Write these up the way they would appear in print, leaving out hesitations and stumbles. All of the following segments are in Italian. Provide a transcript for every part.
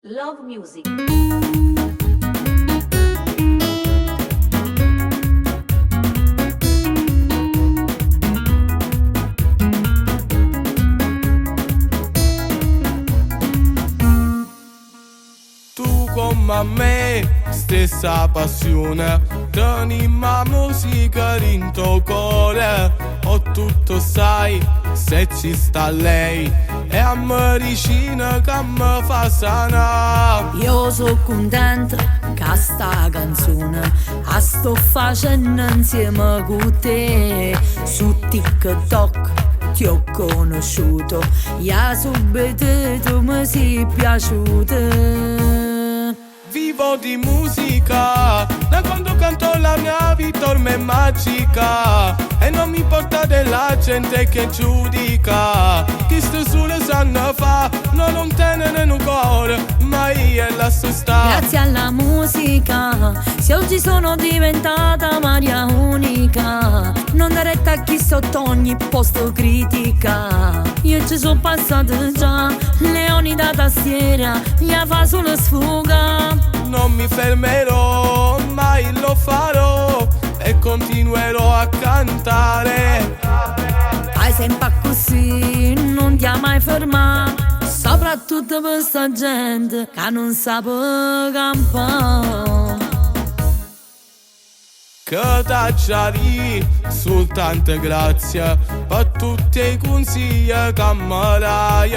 Love Music. Tu come me, stessa passione, tenimma musica in tuo cuore. Ho tutto sai, se ci sta lei, è a medicina che mi fa sana. Io so contenta che sta canzone la sto facendo insieme con te. Su TikTok ti ho conosciuto, ja subito tu mi sei piaciuta. Vivo di musica, da quando canto la mia vita ormai è magica. E non mi importa della gente che giudica, chi sto solo sanno fa, non tenere un cuore, ma io la so sta. Grazie alla musica, se oggi sono diventata Maria unica, non dare retta a chi sotto ogni posto critica. Io ci sono passata già, leoni da tastiera, gli fa solo sfuga. Non mi fermerò, mai lo farò e continuerò a cantare. Fai sempre così, non ti ha mai fermato, soprattutto per sta gente che non sa campare. Che t'acciari, soltanto grazie per tutti i consigli che mi dai.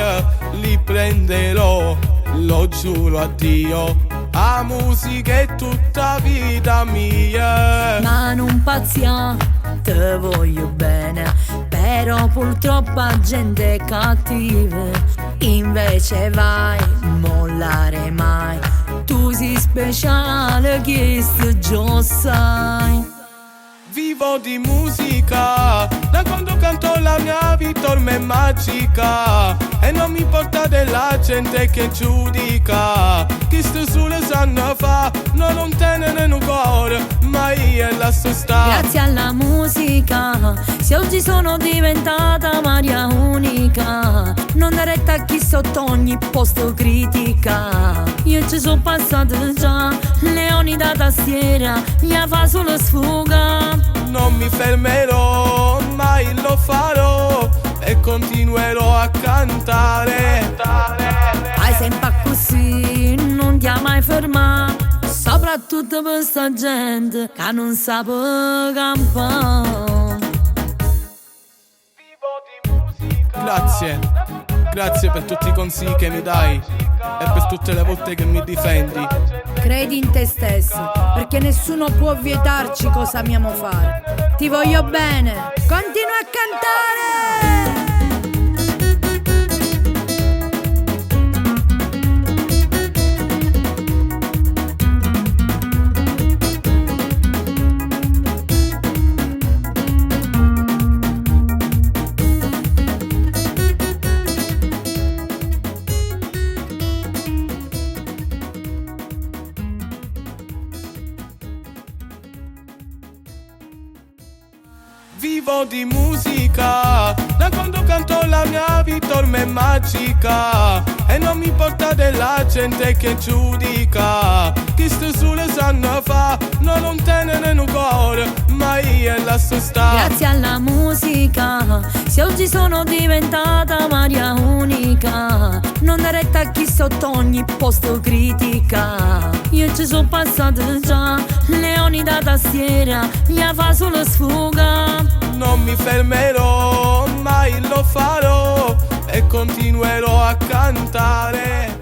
Li prenderò, lo giuro a Dio, la musica è tutta vita mia. Ma non pazzia, te voglio bene, però purtroppo la gente è cattiva. Invece vai, mollare mai, tu sei speciale, che già sai. Vivo di musica, da quando canto la mia vita ormai è magica. E non mi importa della gente che giudica, chi sto solo sanno fa, non tenere un cuore, ma io la so sta. Grazie alla musica, se oggi sono diventata Maria unica, non dare retta a chi sotto ogni posto critica. Io ci sono passata già, leoni da tastiera, gli fa solo sfuga. Non mi fermerò, mai lo farò e continuerò a cantare. Fai sempre così, non ti ha mai fermato, soprattutto per sta gente che non sa campare. Grazie per tutti i consigli che mi dai e per tutte le volte che mi difendi. Credi in te stesso, perché nessuno può vietarci cosa amiamo fare. Ti voglio bene, continua a cantare! Vivo di musica, da quando canto la mia vita ormai è magica. E non mi importa della gente che giudica, chi sto solo sanno fa, non tenere un cuore, ma io la so sta. Grazie alla musica, se oggi sono diventata Maria unica, non dare retta a chi sotto ogni posto critica. Io ci sono passata già, leoni da tastiera, gli fa solo sfuga. Non mi fermerò, mai lo farò e continuerò a cantare.